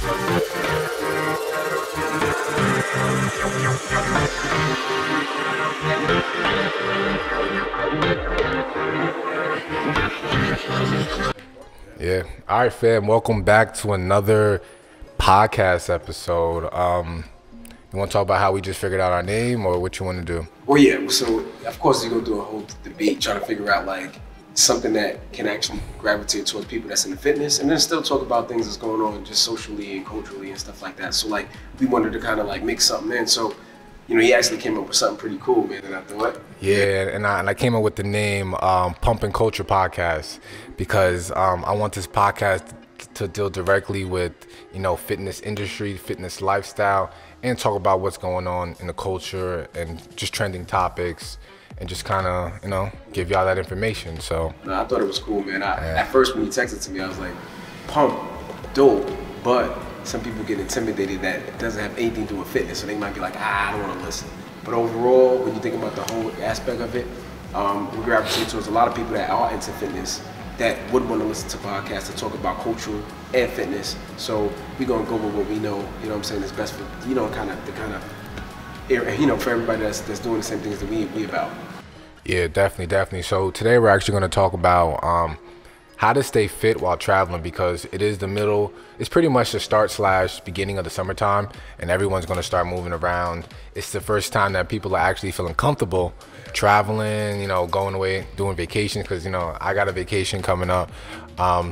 Yeah. All right, fam. Welcome back to another podcast episode. You want to talk about how we just figured out our name, or what you want to do? Well, yeah. So, of course, you're gonna do a whole debate trying to figure out like something that can actually gravitate towards people that's in the fitness, and then still talk about things that's going on just socially and culturally and stuff like that. So, like, we wanted to kind of like mix something in. So, you know, he actually came up with something pretty cool, man. And I thought, yeah, and I came up with the name Pump and Culture Podcast because I want this podcast to deal directly with, you know, fitness industry, fitness lifestyle, and talk about what's going on in the culture and just trending topics, and just kind of, you know, give y'all that information. So no, I thought it was cool, man. At first when you texted to me, I was like, pump, dope, but some people get intimidated that it doesn't have anything to do with fitness, so they might be like, I don't want to listen. But overall, when you think about the whole aspect of it, we gravitate towards a lot of people that are into fitness that would want to listen to podcasts to talk about culture and fitness. So we're gonna go with what we know, you know what I'm saying, is best for, you know, you know, for everybody that's doing the same things that we about. Yeah, definitely. So today we're actually going to talk about how to stay fit while traveling, because it is it's pretty much the start/beginning of the summertime, and everyone's going to start moving around. It's the first time that people are actually feeling comfortable traveling, you know, going away, doing vacations, because, you know, I got a vacation coming up.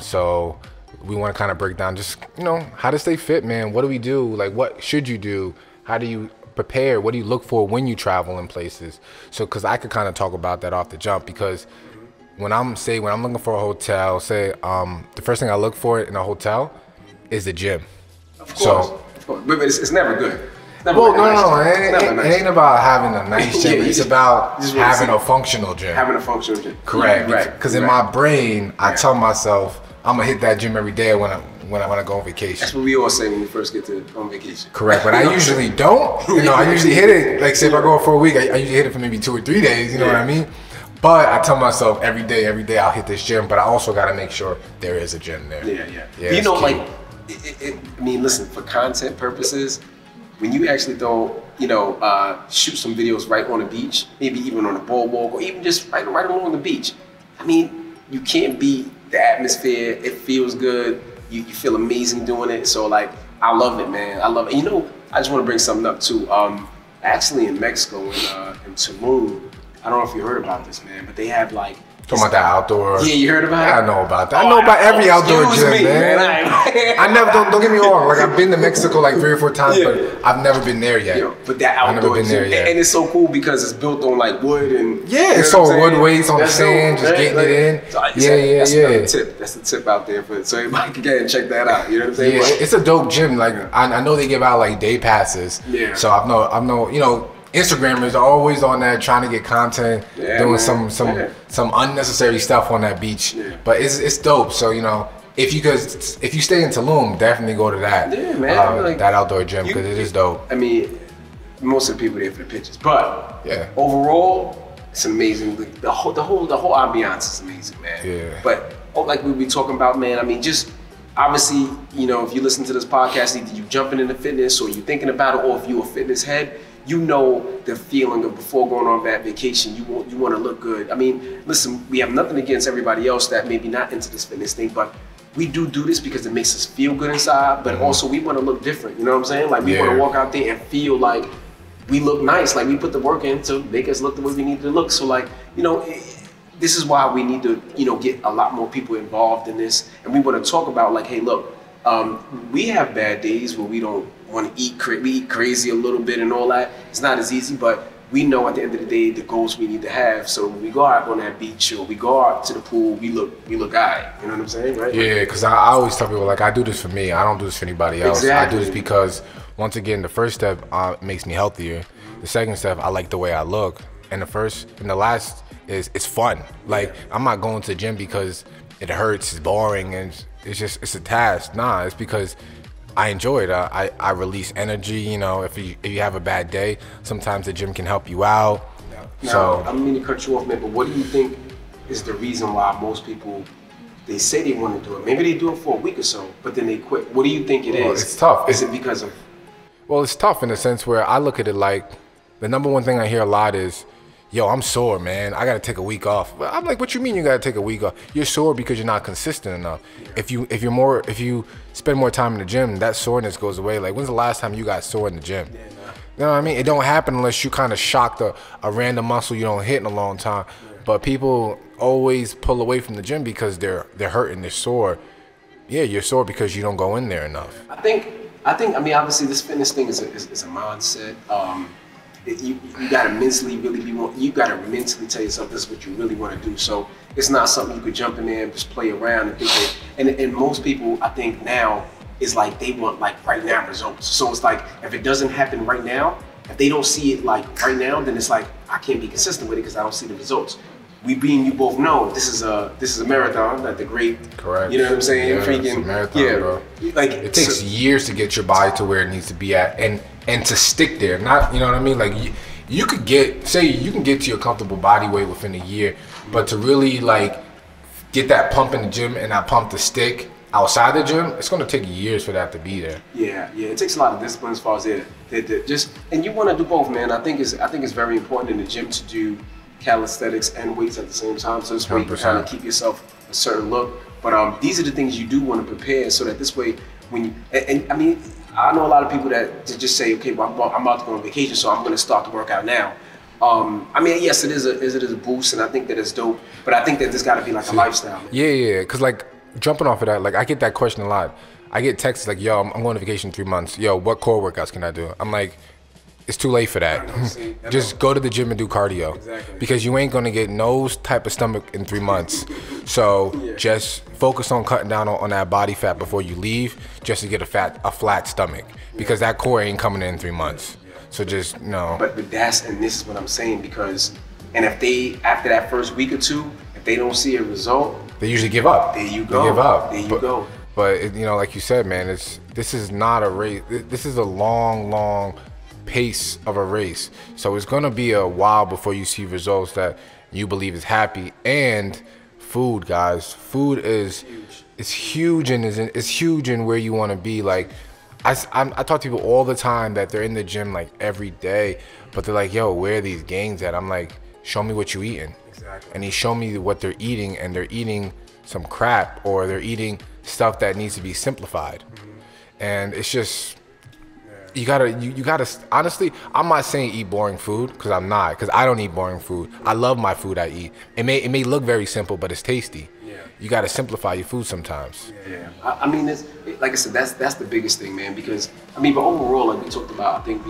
So we want to kind of break down just, you know, how to stay fit, man. What do we do? Like, what should you do? How do you prepare? What do you look for when you travel in places? So, because I could kind of talk about that off the jump, because when I'm looking for a hotel, the first thing I look for in a hotel is the gym. Of course, but it's never good. Well, no, it ain't about having a nice gym. It's about having a functional gym. Having a functional gym. Correct. Right. Because in my brain, I tell myself I'm gonna hit that gym every day when I go on vacation. That's what we all say when we first get on vacation. Correct, but I usually don't. You know, I usually hit it. Like, say if I go for a week, I usually hit it for maybe 2 or 3 days. You know what I mean? But I tell myself every day I'll hit this gym. But I also gotta make sure there is a gym there. Yeah. You know, like, I mean, listen, for content purposes, when you actually shoot some videos right on the beach, maybe even on a boardwalk, or even just right along the beach. I mean, you can't beat the atmosphere. It feels good. You feel amazing doing it. So, like, I love it, man. I love it. You know, I just want to bring something up too. Actually, in Mexico, in Tulum, I don't know if you heard about this, man, but they have like. Talking about that outdoor. Yeah, you heard about it? I know about that. I know about every outdoor gym, man. I never, don't get me wrong. Like, I've been to Mexico like 3 or 4 times, but I've never been there yet. But that outdoor gym, and it's so cool because it's built on like wood and. Yeah, it's all wood weights on the sand, just getting it in. That's the tip out there so everybody can get and check that out. You know what I'm saying? Yeah, it's a dope gym. Like, I know they give out like day passes. Yeah. So I know, you know, Instagrammers are always on that trying to get content, doing some unnecessary stuff on that beach. Yeah. But it's dope. So, you know, if you stay in Tulum, definitely go to that. Yeah, man. That outdoor gym, because it is dope. I mean, most of the people there for the pictures, but overall, it's amazing. The whole ambiance is amazing, man. Yeah. But like we be talking about, man. I mean, just obviously, you know, if you listen to this podcast, either you jumping into fitness or you thinking about it, or if you a fitness head. You know the feeling of before going on that vacation, you want to look good. I mean, listen, we have nothing against everybody else that maybe not into this fitness thing, but we do this because it makes us feel good inside, but also we want to look different, you know what I'm saying? Like, we want to walk out there and feel like we look nice, like we put the work in to make us look the way we need to look. So, like, you know, this is why we need to, you know, get a lot more people involved in this, and we want to talk about, like, hey, look, we have bad days where we don't want to we eat crazy a little bit and all that. It's not as easy, but we know at the end of the day the goals we need to have. So when we go out on that beach or we go out to the pool, we look alright. You know what I'm saying, right? Yeah, because I always tell people, like, I do this for me. I don't do this for anybody else. Exactly. I do this because, once again, the first step makes me healthier. The second step, I like the way I look, and the last is it's fun. Like, I'm not going to the gym because it hurts, it's boring, and it's a task. Nah, it's because I enjoy it. I release energy. You know, if you have a bad day, sometimes the gym can help you out. Now, I don't mean to cut you off, man, but what do you think is the reason why most people they say they want to do it. Maybe they do it for a week or so, but then they quit. What do you think it is? It's tough. Is it because of? Well, it's tough in the sense where I look at it like the number one thing I hear a lot is, yo, I'm sore, man. I got to take a week off. But I'm like, what you mean you got to take a week off? You're sore because you're not consistent enough. If you spend more time in the gym, that soreness goes away. Like, when's the last time you got sore in the gym? You know what I mean? It don't happen unless you kind of shocked a random muscle you don't hit in a long time. But people always pull away from the gym because they're hurting, they're sore. Yeah, you're sore because you don't go in there enough. I think. I mean, obviously, this fitness thing is a mindset. You gotta mentally you gotta mentally tell yourself this is what you really want to do. So it's not something you could jump in there and just play around and think that, and most people, I think now, is like they want like right now results. So it's like if it doesn't happen right now, if they don't see it like right now, then it's like I can't be consistent with it because I don't see the results. We being you both know this is a marathon, not the great. Correct. You know what I'm saying? Yeah, Freaking it's a marathon, bro. Like it takes years to get your body to where it needs to be at, and to stick there. Not, you know what I mean? Like you could get to your comfortable body weight within a year, but to really like get that pump in the gym and that pump to stick outside the gym, it's gonna take years for that to be there. Yeah, it takes a lot of discipline as far as just, and you want to do both, man. I think it's very important in the gym to do calisthenics and weights at the same time, so this way you can kind of keep yourself a certain look. But these are the things you do want to prepare, so that this way, when you, and I mean, I know a lot of people that just say, okay, well, I'm about to go on vacation, so I'm going to start to work out now. I mean, yes, it is a boost, and I think that it's dope, but I think that there's got to be like a lifestyle. Man. Yeah, because like jumping off of that, like I get that question a lot. I get texts like, yo, I'm going on vacation in 3 months. Yo, what core workouts can I do? I'm like, it's too late for that. Just go to the gym and do cardio. Exactly. Because you ain't gonna get no type of stomach in 3 months. So just focus on cutting down on that body fat before you leave, just to get a flat stomach. Because that core ain't coming in 3 months. So just no. But this is what I'm saying, because if they, after that first week or two, if they don't see a result, they usually give up. There you go. They give up. There you go. But you know, like you said, man, this is not a race. This is a long pace of a race. So it's gonna be a while before you see results that you believe is happy. And food, guys, food is huge, and it's huge in where you want to be. Like I talk to people all the time that they're in the gym like every day, but they're like, yo, where are these gains at? I'm like, show me what you eating. Exactly. And he showed me what they're eating, and they're eating some crap, or they're eating stuff that needs to be simplified. And it's just, you gotta honestly, I'm not saying eat boring food, because I'm not, because I don't eat boring food. I love my food I eat. It may look very simple, but it's tasty. You gotta simplify your food sometimes. I mean, like I said, that's the biggest thing, man. Because I mean, but overall, like we talked about, I think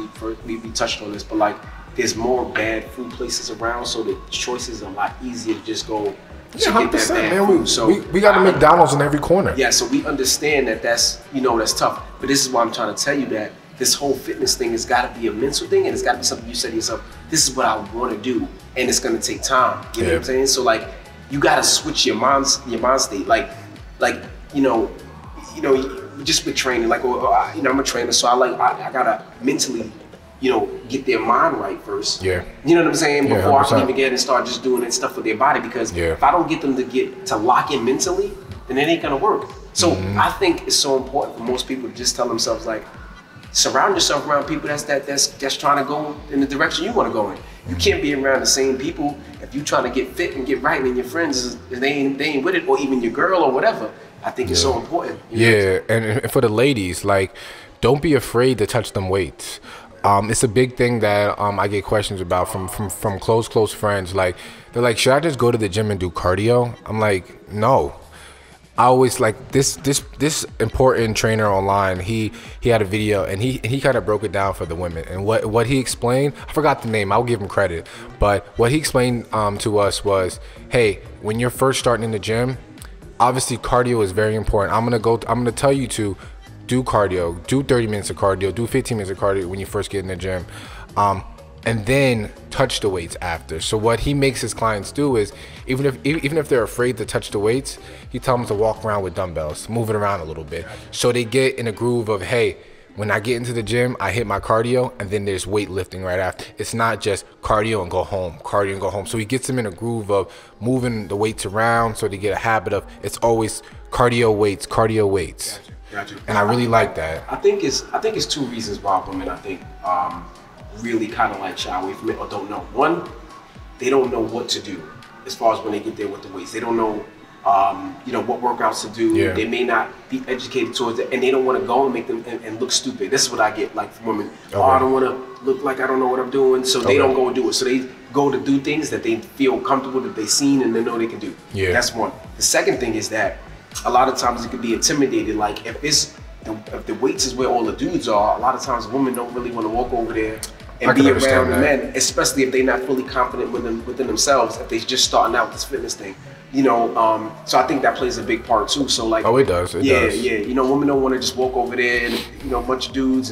we touched on this, but like there's more bad food places around, so the choices are a lot easier to just go. Yeah, 100%, man. We got a McDonald's in every corner. Yeah, so we understand that's tough. But this is why I'm trying to tell you that this whole fitness thing has got to be a mental thing, and it's got to be something you say to yourself, this is what I want to do, and it's going to take time. You know what I'm saying? So like, you got to switch your mind state. Like just with training. Like, I'm a trainer, so I gotta mentally, get their mind right first. Yeah. You know what I'm saying? Before I can even get and start just doing that stuff with their body, because if I don't get them to lock in mentally, then it ain't gonna work. So I think it's so important for most people to just tell themselves, like, surround yourself around people that's trying to go in the direction you want to go in. You can't be around the same people if you trying to get fit and get right, and your friends they ain't with it, or even your girl or whatever. I think it's so important. And for the ladies, like, don't be afraid to touch them weights. It's a big thing that I get questions about from close friends. Like, they're like, should I just go to the gym and do cardio? I'm like, no. I always, like, this important trainer online, he had a video, and he kind of broke it down for the women. And what he explained, I forgot the name, I'll give him credit, but what he explained to us was, hey, when you're first starting in the gym, obviously cardio is very important. I'm gonna tell you to do cardio, do 30 minutes of cardio, do 15 minutes of cardio when you first get in the gym, and then touch the weights after. So what he makes his clients do is, even if they're afraid to touch the weights, he tells them to walk around with dumbbells, move it around a little bit, so they get in a groove of, hey, when I get into the gym, I hit my cardio, and then there's weightlifting right after. It's not just cardio and go home, cardio and go home. So he gets them in a groove of moving the weights around, so they get a habit of, it's always cardio weights, cardio weights. Gotcha. And I really like that. I think it's two reasons why women, I think, really kind of like shy away from it or don't know. One, they don't know what to do as far as when they get there with the weights. They don't know, you know, what workouts to do. Yeah. They may not be educated towards it, and they don't want to go and make them and look stupid. This is what I get like from women. Okay. Oh, I don't want to look like I don't know what I'm doing, so they don't go and do it. So they go to do things that they feel comfortable, that they've seen and they know they can do. Yeah. That's one. The second thing is that a lot of times it can be intimidated. Like if the weights is where all the dudes are, a lot of times women don't really want to walk over there and be around the men, especially if they're not fully confident within themselves, if they're just starting out with this fitness thing. You know, so I think that plays a big part too. So like, oh, it does. It does. Yeah. You know, women don't want to just walk over there and, you know, a bunch of dudes,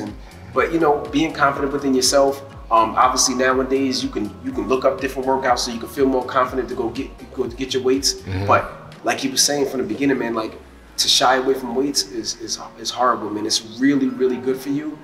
but you know, being confident within yourself. Obviously nowadays you can look up different workouts so you can feel more confident to go get your weights. Mm-hmm. But like he was saying from the beginning, man, like to shy away from weights is horrible, man. It's really, really good for you.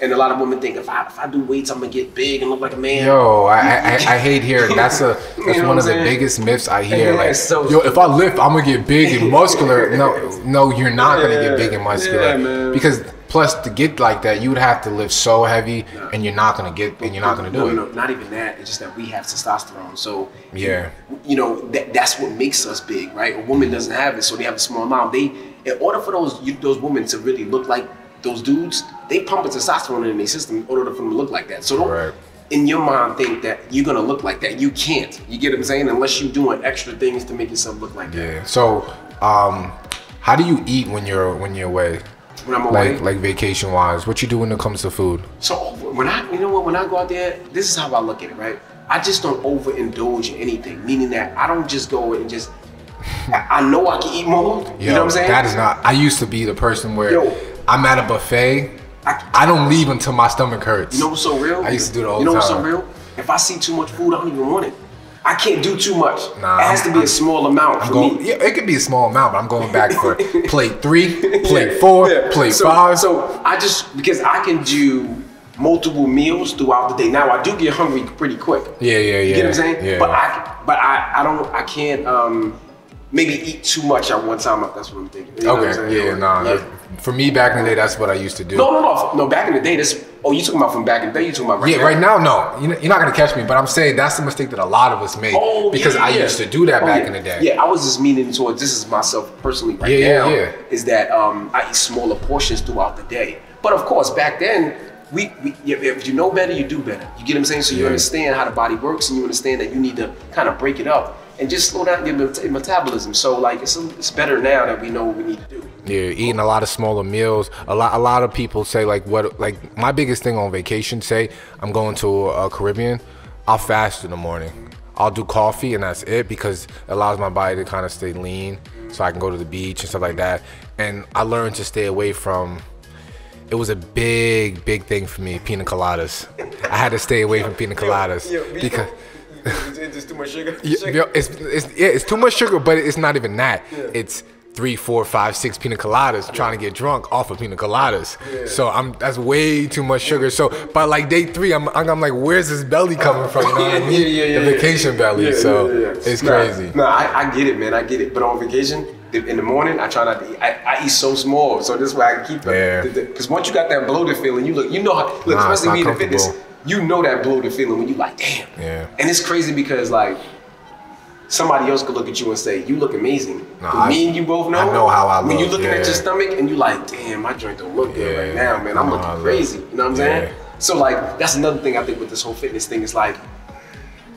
And a lot of women think if I do weights, I'm gonna get big and look like a man. Yo, I hate hearing that's one of the biggest myths I hear. Yeah, like, so yo, if I lift, I'm gonna get big and muscular. No, you're not gonna get big and muscular. Yeah, because plus to get like that, you would have to lift so heavy, and you're not gonna do it. No, not even that. It's just that we have testosterone. So yeah, you know that's what makes us big, right? A woman doesn't have it, so they have a small amount. In order for those women to really look like those dudes, they pump a testosterone in their system in order for them to look like that. So don't, in your mind, think that you're gonna look like that. You can't. You get what I'm saying? Unless you're doing extra things to make yourself look like that. Yeah. So, how do you eat when you're away? When I'm away, like vacation wise, what you do when it comes to food? So when I go out there, this is how I look at it, right? I just don't overindulge in anything, meaning that I don't just go and just. I know I can eat more. You know what I'm saying? That is not. I used to be the person where I'm at a buffet. I don't leave until my stomach hurts. You know what's so real? I used to do it all the time. You know what's so real? If I see too much food, I don't even want it. I can't do too much. Nah, it has to be a small amount for me. Yeah, it could be a small amount, but I'm going back for plate 3, plate 4, plate 5. So because I can do multiple meals throughout the day. Now I do get hungry pretty quick. Yeah. You get what I'm saying? Yeah. But I can't maybe eat too much at one time if that's what I'm thinking. You know what I'm saying? For me back in the day, that's what I used to do. No. Back in the day, you talking about from back in the day? You talking about right now? Right now, no. You're not gonna catch me, but I'm saying that's the mistake that a lot of us make because I used to do that back in the day. Yeah, I was just meaning towards this is myself personally now. Is that I eat smaller portions throughout the day. But of course, back then, if you know better, you do better. You get what I'm saying? So you understand how the body works, and you understand that you need to kind of break it up and just slow down your metabolism. So like it's better now that we know what we need to do. Yeah, eating a lot of smaller meals. A lot of people say like my biggest thing on vacation. Say I'm going to a Caribbean, I'll fast in the morning. I'll do coffee and that's it because it allows my body to kind of stay lean, so I can go to the beach and stuff like that. And I learned to stay away from. It was a big thing for me, pina coladas. I had to stay away from pina coladas because. It's too much sugar. It's too much sugar, but it's not even that. Yeah. It's 3, 4, 5, 6 pina coladas trying to get drunk off of pina coladas. Yeah. So that's way too much sugar. So by like day 3, I'm like, where's this belly coming from? You know what I mean? The vacation belly. It's crazy. No, I get it, man. I get it. But on vacation, in the morning, I try not to eat. I eat so small, so this way I can keep it. Because once you got that bloated feeling, especially me in the fitness. You know that bloated feeling when you like, damn. Yeah. And it's crazy because like somebody else could look at you and say, you look amazing. Me and you both know. I know how I look. When you're looking at your stomach and you like, damn, my joint don't look good right now, man. I'm looking crazy. You know what I'm saying? So like that's another thing I think with this whole fitness thing is like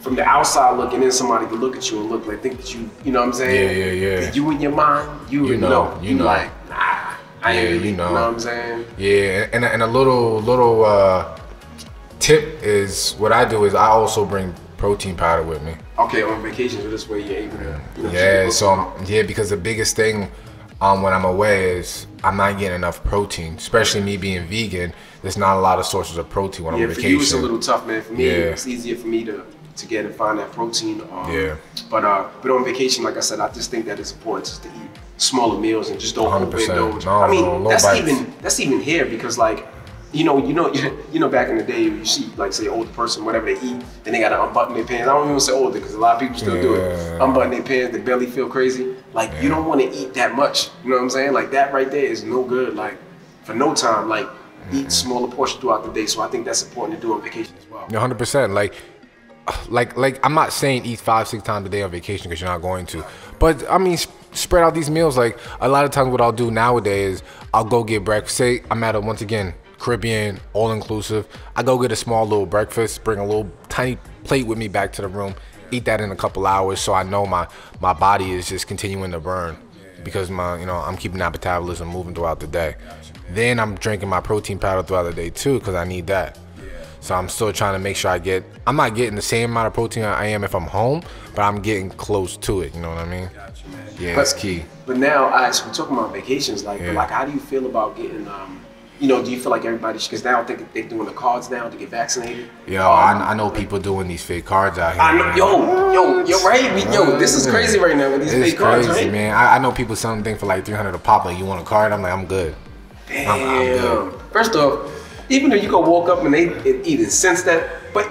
from the outside looking in, somebody could look at you and think that you know what I'm saying? Yeah. You in your mind, you know. You like, nah, I ain't you know what I'm saying? Yeah, and a little tip is what I do is I also bring protein powder with me. Okay, on vacation, so this way you're able to. Because the biggest thing when I'm away is I'm not getting enough protein. Especially me being vegan, there's not a lot of sources of protein when I'm on vacation. For you it's a little tough, man. For me, it's easier for me to get and find that protein. But on vacation, like I said, I just think that it's important just to eat smaller meals and just don't 100%. overindulge. No, I mean, no bites. that's even here because like, back in the day, you see, like, say, older person, whatever they eat, then they gotta unbutton their pants. I don't even say older because a lot of people still do it. Unbutton their pants, their belly feel crazy. Like, you don't want to eat that much. You know what I'm saying? Like, that right there is no good. Like, for no time, like, eat smaller portions throughout the day. So I think that's important to do on vacation as well. 100%. Like I'm not saying eat 5-6 times a day on vacation because you're not going to, but I mean spread out these meals. Like a lot of times, what I'll do nowadays is I'll go get breakfast. Say I'm at once again Caribbean all inclusive. I go get a small little breakfast, bring a little tiny plate with me back to the room, eat that in a couple hours, so I know my body is just continuing to burn because I'm keeping that metabolism moving throughout the day. Then I'm drinking my protein powder throughout the day too because I need that. So I'm still trying to make sure I'm not getting the same amount of protein I am if I'm home, but I'm getting close to it. You know what I mean? Yeah, that's key. But now, so we're talking about vacations. But how do you feel about getting, do you feel like everybody, because now I think they're doing the cards now to get vaccinated? Yo, I know people doing these fake cards out here. I know, you're right. This is crazy right now with these fake cards, right? Man. I know people selling things for like $300 a pop. Like, you want a card? I'm like, I'm good. Damn. I'm good. First off, even though you can walk up and they either sense that, but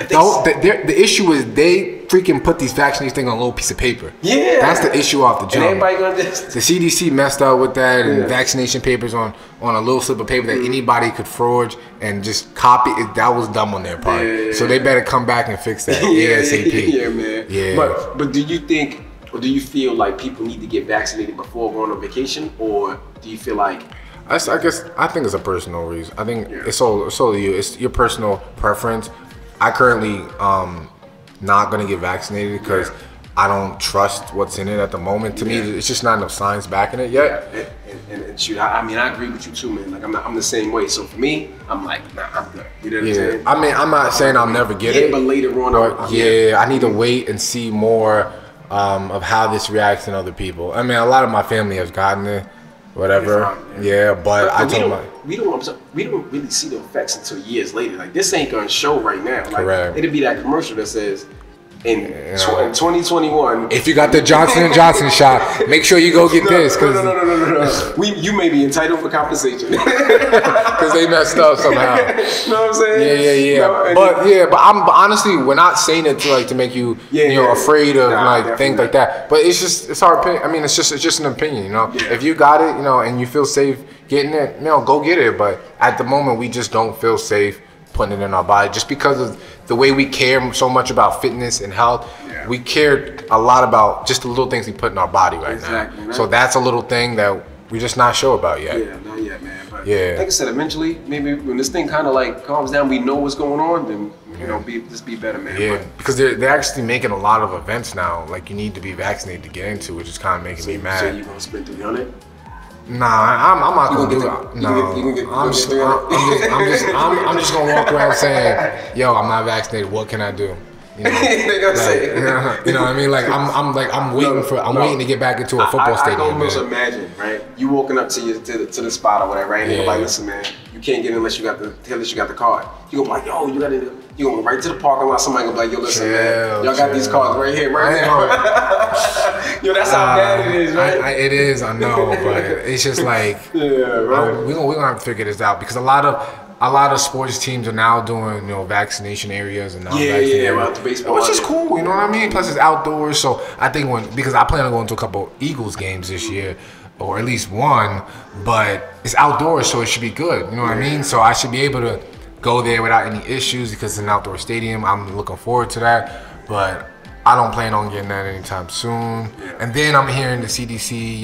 the issue is they freaking put these vaccination things on a little piece of paper. Yeah, that's the issue off the jump. And everybody gonna just the CDC messed up with that and vaccination papers on a little slip of paper that anybody could forge and just copy it. That was dumb on their part. Yeah. So they better come back and fix that ASAP. Yeah, man. Yeah. But do you think, or do you feel like people need to get vaccinated before going on vacation, or do you feel like? I think it's a personal reason. I think it's solely you. It's your personal preference. I currently not gonna get vaccinated because I don't trust what's in it at the moment. To me, it's just not enough science backing it yet. And shoot, I mean, I agree with you too, man. Like I'm the same way. So for me, I'm like, nah, I'm good. You know what I'm saying? I mean, I'm not saying I'll never get it, but later on, I need to wait and see more of how this reacts in other people. I mean, a lot of my family has gotten it. Whatever, but I told my we don't really see the effects until years later. Like this ain't gonna show right now. Like correct. It'll be that commercial that says in 2021. If you got the Johnson & Johnson shot, make sure you go get this. No. You may be entitled for compensation because they messed up somehow. You know what I'm saying? Yeah. But I'm honestly, we're not saying it to make you afraid of things like that. But it's our opinion. I mean, it's just an opinion. If you got it, and you feel safe getting it, go get it. But at the moment, we just don't feel safe putting it in our body just because of the way we care so much about fitness and health. We care a lot about just the little things we put in our body now. Man. So that's a little thing that we're just not sure about yet. Yeah, not yet, man. But like I said, eventually, maybe when this thing kind of like calms down, we know what's going on, then be better, man. Yeah, because they're actually making a lot of events now. Like you need to be vaccinated to get into, which is kind of making me mad. So you gonna spend $300? Nah, I'm not gonna do it. No, I'm just gonna walk around saying, "Yo, I'm not vaccinated. What can I do?" You know what I mean? Like I'm waiting to get back into a football stadium. I can almost imagine, right? You walking up to the spot or whatever, right? And they're like, "Listen, man, you can't get in unless you got the card." You go like, "Yo, you go right to the parking lot." Somebody go like, "Yo, listen, man, y'all got these cards right here, right now." Yo, that's how bad it is, right? It is, I know, but it's just like we're gonna have to figure this out because a lot of sports teams are now doing vaccination areas and the baseball, which is cool. You know what I mean? Plus it's outdoors, so I think because I plan on going to a couple Eagles games this year, or at least one, but it's outdoors, so it should be good. You know what I mean? So I should be able to go there without any issues because it's an outdoor stadium. I'm looking forward to that, but I don't plan on getting that anytime soon. And then I'm hearing the CDC,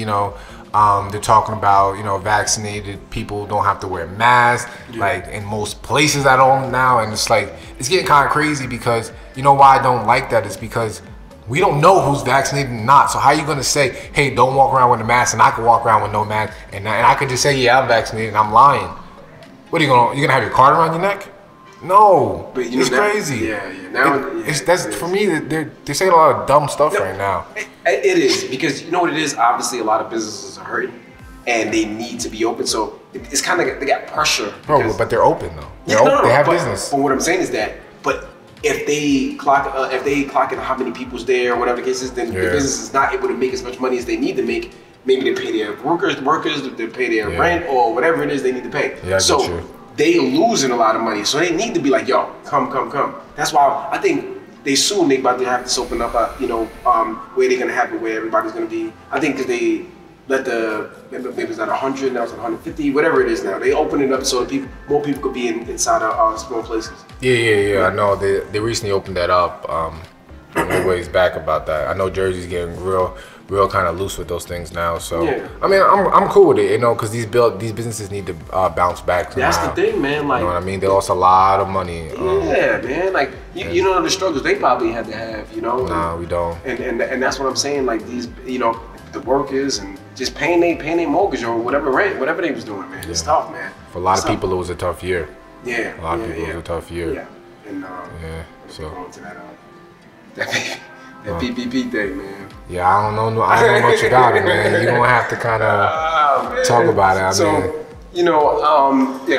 they're talking about, vaccinated people don't have to wear masks, like in most places at all now. And it's like, it's getting kind of crazy because, why I don't like that is because we don't know who's vaccinated and not. So how are you going to say, hey, don't walk around with a mask and I can walk around with no mask and I could just say, yeah, I'm vaccinated and I'm lying. What are you going to have your card around your neck? No, but it's crazy. Now that's for me. They're saying a lot of dumb stuff right now. It is because you know what it is. Obviously, a lot of businesses are hurting, and they need to be open. So it's kind of they got pressure. Bro, but they're open though. They have business. But what I'm saying is that, if they clock in how many people's there or whatever the case is, then the business is not able to make as much money as they need to make. maybe they pay their workers, they pay their rent or whatever it is they need to pay. Yeah, so they losing a lot of money. So they need to be like, yo, come. That's why I think they soon they about to have this open up, where they're gonna have it where everybody's gonna be. I think because they let maybe it's at 100, now it's at 150, whatever it is now. They open it up so more people could be inside of small places. Yeah. I know they recently opened that up. A ways back about that. I know Jersey's getting real kind of loose with those things now. So I mean, I'm cool with it, because these businesses need to bounce back. That's the thing, man. Like, you know what I mean? They lost a lot of money. Yeah, man. Like you know the struggles they probably had to have. Nah, we don't. And that's what I'm saying. Like these, the workers and just paying their mortgage or whatever rent, whatever they was doing, man. It's tough, man. For a lot of people, it was a tough year. Yeah. A lot of people, it was a tough year. Yeah. And so going to that PPP thing, man. Yeah, I don't know much about it, man. You're gonna have to kind of talk about it.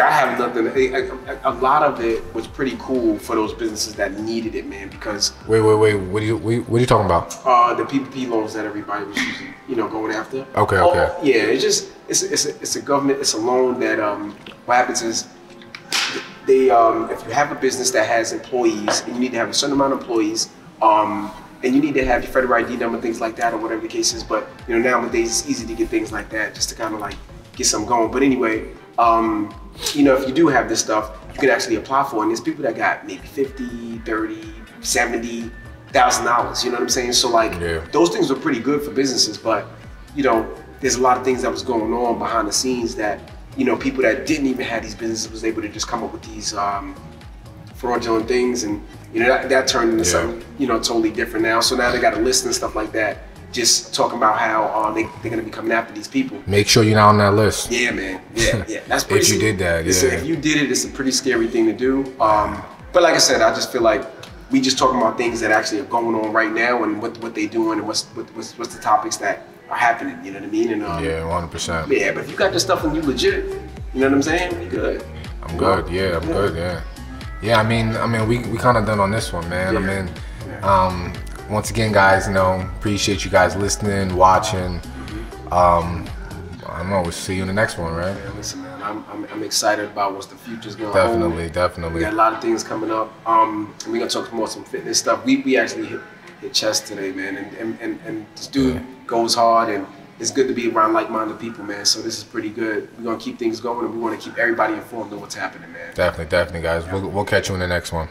I have nothing. A lot of it was pretty cool for those businesses that needed it, man. Because wait, what are you talking about? The PPP loans that everybody was using, going after. Okay. Yeah, it's a government. It's a loan that what happens is they if you have a business that has employees and you need to have a certain amount of employees, and you need to have your federal ID number, things like that, or whatever the case is. But nowadays it's easy to get things like that just to kind of like get something going. But anyway, if you do have this stuff, you can actually apply for it. And there's people that got maybe $50,000, $30,000, $70,000. You know what I'm saying? So like those things were pretty good for businesses. But there's a lot of things that was going on behind the scenes that people that didn't even have these businesses was able to just come up with these fraudulent things, and that turned into something totally different now. So now they got a list and stuff like that, just talking about how they're gonna be coming after these people. Make sure you're not on that list. Yeah, man. Yeah. That's pretty. If you did that, if you did it, it's a pretty scary thing to do. But like I said, I just feel like we just talking about things that actually are going on right now and what they doing and what's the topics that are happening. You know what I mean? And 100%. Yeah, but if you got this stuff and you legit, you know what I'm saying? You good. I'm good. Yeah, I'm good. Yeah. Yeah, I mean, we kind of done on this one, man. I mean, once again, guys, appreciate you guys listening, watching. I don't know. We'll see you in the next one, right? Man, listen, man, I'm excited about what the future's gonna hold. Definitely. We got a lot of things coming up. And we're gonna talk more some fitness stuff. We actually hit chest today, man, and this dude goes hard, and it's good to be around like-minded people, man. So this is pretty good. We're gonna keep things going, and we want to keep everybody informed of what's happening, man. Definitely, guys. We'll catch you in the next one.